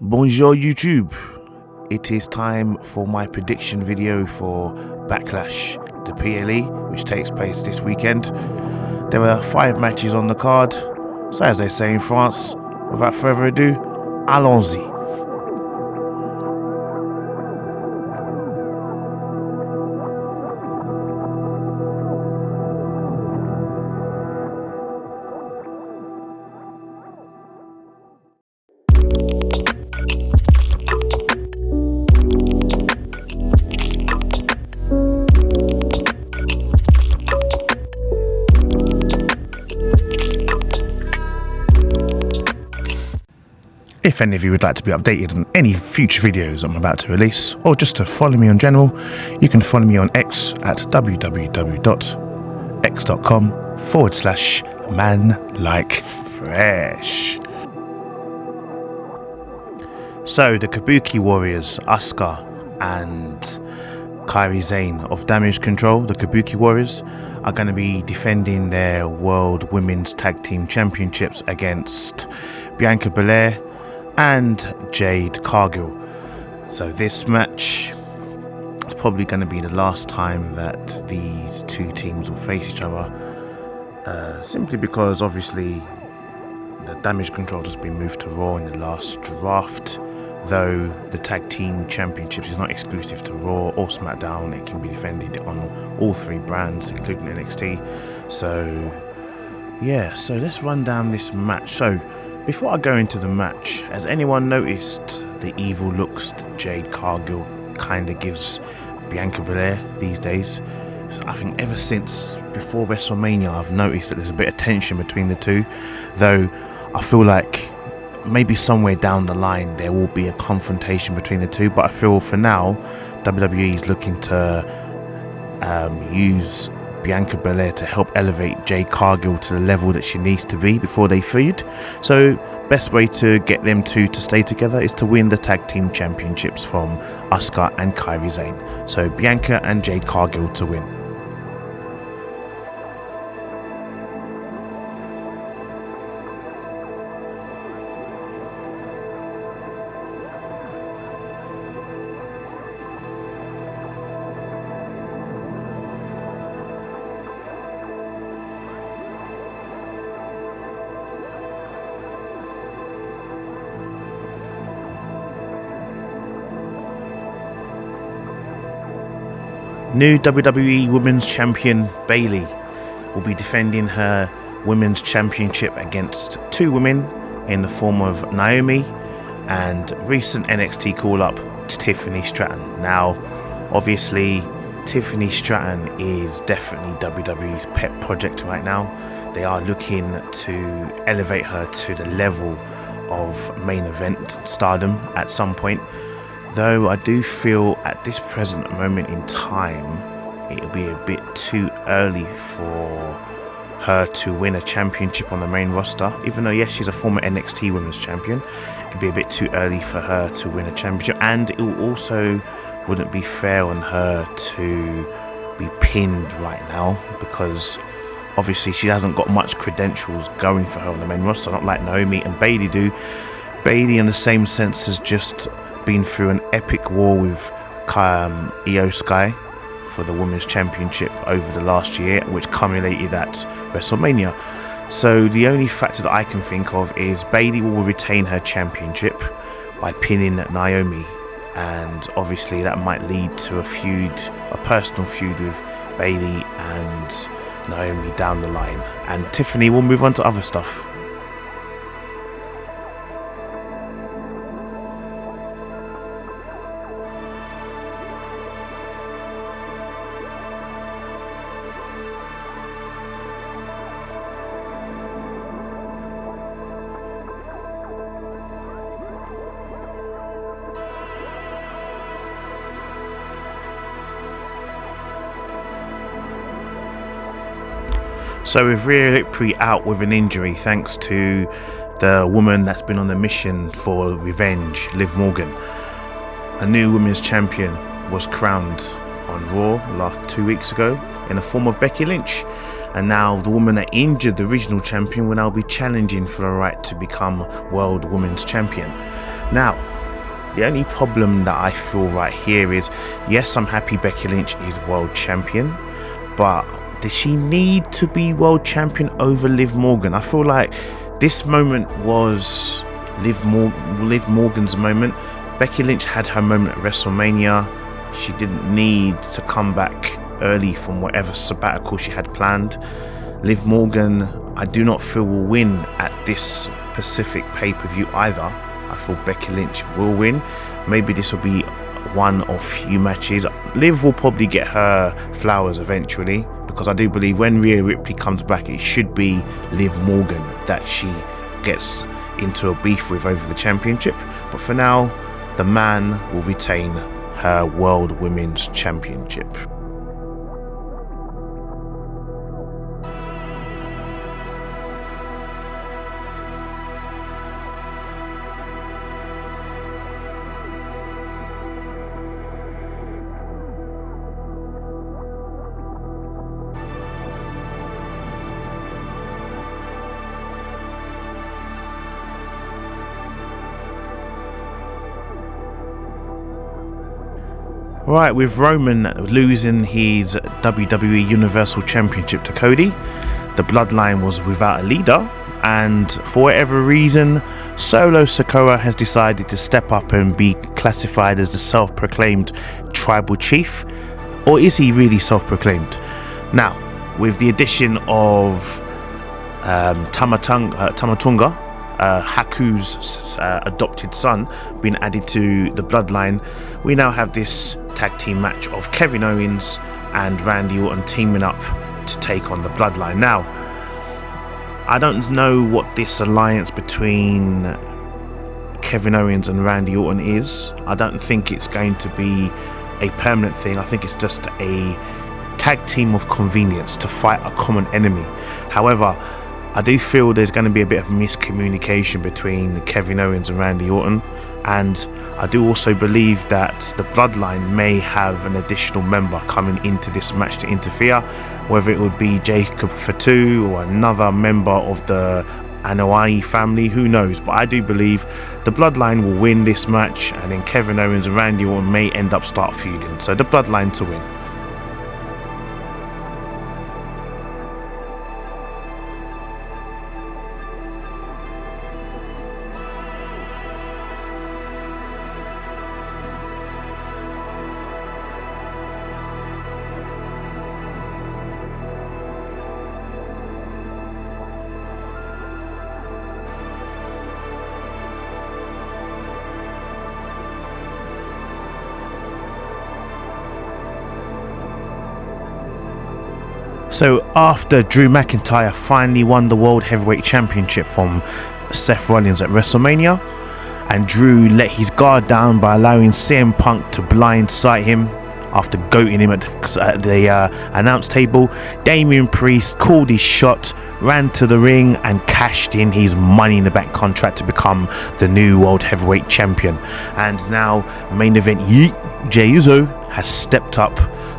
Bonjour YouTube, it is time for my prediction video for Backlash, the PLE, which takes place this weekend. There are 5 matches on the card, so as they say in France, without further ado, allons-y. If any of you would like to be updated on any future videos I'm about to release, or just to follow me in general, you can follow me on X at www.x.com/Manlykefresh. So the Kabuki Warriors, Asuka and Kairi Sane of Damage Control, the Kabuki Warriors, are going to be defending their World Women's Tag Team Championships against Bianca Belair and Jade Cargill. So this match is probably going to be the last time that these two teams will face each other, simply because obviously the Damage Control has been moved to Raw in the last draft, though the Tag Team Championships is not exclusive to Raw or SmackDown. It can be defended on all 3 brands including NXT. So yeah, so let's run down this match. So before I go into the match, has anyone noticed the evil looks that Jade Cargill kind of gives Bianca Belair these days? So I think ever since before WrestleMania, I've noticed that there's a bit of tension between the two, though I feel like maybe somewhere down the line there will be a confrontation between the two, but I feel for now WWE is looking to use Bianca Belair to help elevate Jade Cargill to the level that she needs to be before they feud. So best way to get them two to stay together is to win the Tag Team Championships from Asuka and Kairi Sane. So Bianca and Jade Cargill to win. New WWE Women's Champion Bayley will be defending her Women's Championship against 2 women in the form of Naomi and recent NXT call-up Tiffany Stratton. Now, obviously, Tiffany Stratton is definitely WWE's pet project right now. They are looking to elevate her to the level of main event stardom at some point. Though I do feel at this present moment in time it'll be a bit too early for her to win a championship on the main roster. Even though yes, she's a former NXT Women's Champion, it'd be a bit too early for her to win a championship, and it also wouldn't be fair on her to be pinned right now, because obviously she hasn't got much credentials going for her on the main roster, not like Naomi and Bayley do. Bayley in the same sense has just been through an epic war with Io Sky for the Women's Championship over the last year, which culminated at WrestleMania. So the only factor that I can think of is Bayley will retain her championship by pinning Naomi, and obviously that might lead to a personal feud with Bayley and Naomi down the line, and Tiffany will move on to other stuff. So with Rhea Ripley out with an injury thanks to the woman that's been on a mission for revenge, Liv Morgan, a new women's champion was crowned on Raw 2 weeks ago in the form of Becky Lynch. And now the woman that injured the original champion will now be challenging for the right to become World Women's Champion. Now, The only problem that I feel right here is, yes, I'm happy Becky Lynch is world champion, but does she need to be world champion over Liv Morgan? I feel like this moment was Liv Morgan's moment. Becky Lynch had her moment at WrestleMania. She didn't need to come back early from whatever sabbatical she had planned. Liv Morgan, I do not feel will win at this Pacific pay-per-view either. I feel Becky Lynch will win. Maybe this will be one of few matches. Liv will probably get her flowers eventually, because I do believe when Rhea Ripley comes back, it should be Liv Morgan that she gets into a beef with over the championship. But for now, the man will retain her World Women's Championship. Right, with Roman losing his WWE Universal Championship to Cody, the Bloodline was without a leader, and for whatever reason, Solo Sikoa has decided to step up and be classified as the self-proclaimed tribal chief. Or is he really self-proclaimed? Now, with the addition of Tamatonga, Haku's adopted son, being added to the Bloodline, we now have this tag team match of Kevin Owens and Randy Orton teaming up to take on the Bloodline. Now, I don't know what this alliance between Kevin Owens and Randy Orton is. I don't think it's going to be a permanent thing. I think it's just a tag team of convenience to fight a common enemy. However, I do feel there's going to be a bit of miscommunication between Kevin Owens and Randy Orton, and I do also believe that the Bloodline may have an additional member coming into this match to interfere, whether it would be Jacob Fatu or another member of the Anoa'i family, who knows. But I do believe the Bloodline will win this match, and then Kevin Owens and Randy Orton may end up start feuding. So the Bloodline to win. So after Drew McIntyre finally won the World Heavyweight Championship from Seth Rollins at WrestleMania, and Drew let his guard down by allowing CM Punk to blindside him after goating him at the announce table, Damian Priest called his shot, ran to the ring and cashed in his Money in the Bank contract to become the new World Heavyweight Champion. And now main event Jey Uso has stepped up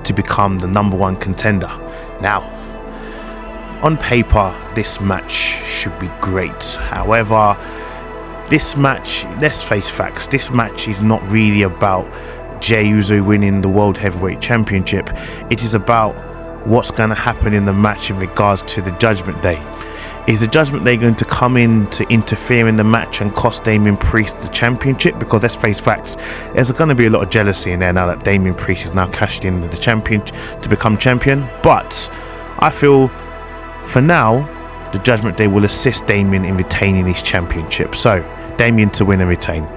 to become the #1 contender. Now, on paper, this match should be great. However, this match, let's face facts, this match is not really about Jey Uso winning the World Heavyweight Championship. It is about what's going to happen in the match in regards to the Judgment Day. Is the Judgment Day going to come in to interfere in the match and cost Damian Priest the championship? Because let's face facts, there's going to be a lot of jealousy in there now that Damian Priest is now cashed in the champion to become champion. But I feel for now, the Judgment Day will assist Damian in retaining his championship. So, Damian to win and retain.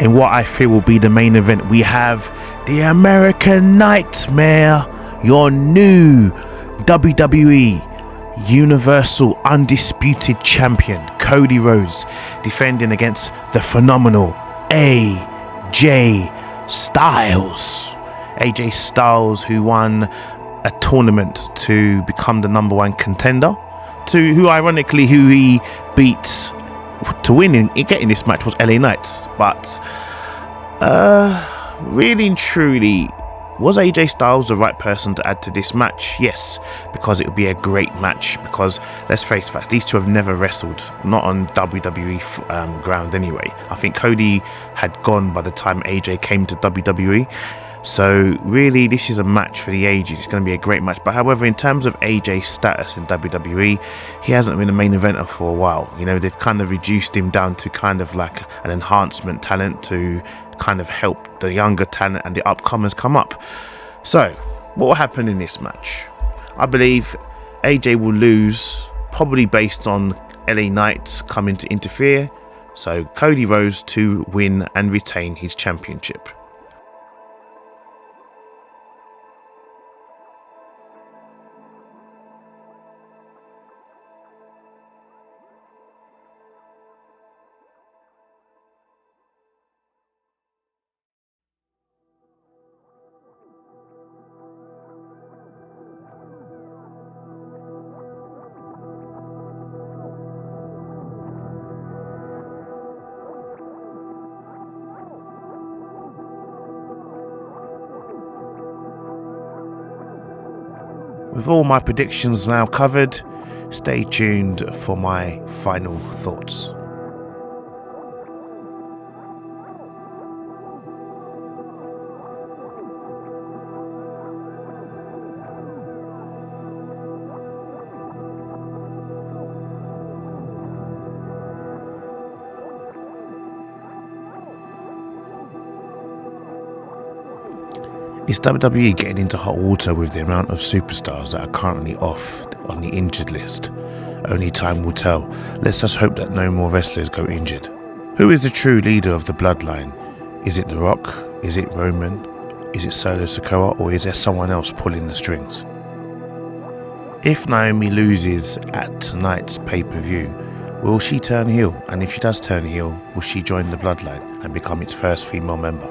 In what I feel will be the main event, we have the American Nightmare, your new WWE Universal Undisputed Champion Cody Rhodes defending against the phenomenal AJ Styles. AJ Styles, who won a tournament to become the #1 contender, who he beat to win in getting this match was LA Knight. But really and truly, was AJ Styles the right person to add to this match? Yes, because it would be a great match. Because let's face facts, these two have never wrestled, not on WWE ground anyway. I think Cody had gone by the time AJ came to WWE. So really, this is a match for the ages. It's going to be a great match. But however, in terms of AJ's status in WWE, he hasn't been a main eventer for a while. You know, they've kind of reduced him down to kind of like an enhancement talent to kind of help the younger talent and the upcomers come up. So what will happen in this match? I believe AJ will lose, probably based on LA Knight coming to interfere. So Cody Rhodes to win and retain his championship. With all my predictions now covered, stay tuned for my final thoughts. Is WWE getting into hot water with the amount of superstars that are currently off on the injured list? Only time will tell. Let's just hope that no more wrestlers go injured. Who is the true leader of the bloodline? Is it The Rock? Is it Roman? Is it Solo Sikoa? Or is there someone else pulling the strings? If Naomi loses at tonight's pay-per-view, will she turn heel? And if she does turn heel, will she join the bloodline and become its first female member?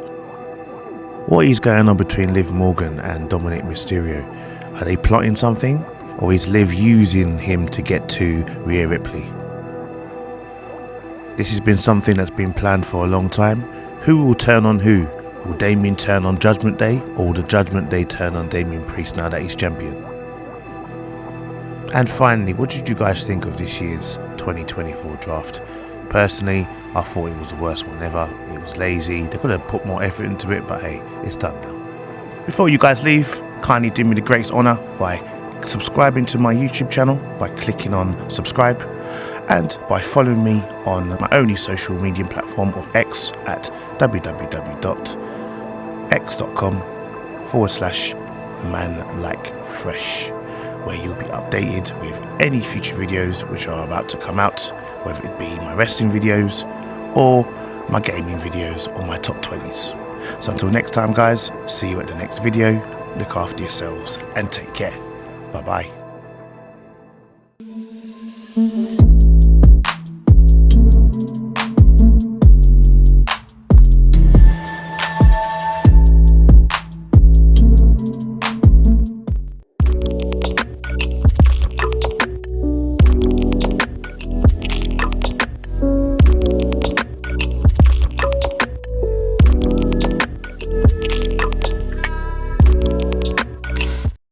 What is going on between Liv Morgan and Dominic Mysterio? Are they plotting something? Or is Liv using him to get to Rhea Ripley? This has been something that's been planned for a long time. Who will turn on who? Will Damien turn on Judgment Day? Or will the Judgment Day turn on Damien Priest now that he's champion? And finally, what did you guys think of this year's 2024 draft? Personally, I thought it was the worst one ever. It was lazy. They could have put more effort into it, but hey, it's done now. Before you guys leave, kindly do me the greatest honour by subscribing to my YouTube channel by clicking on subscribe, and by following me on my only social media platform of X at www.x.com/Manlykefresh, where you'll be updated with any future videos which are about to come out, whether it be my wrestling videos or my gaming videos or my top 20s. So until next time guys, see you at the next video, look after yourselves and take care. Bye bye.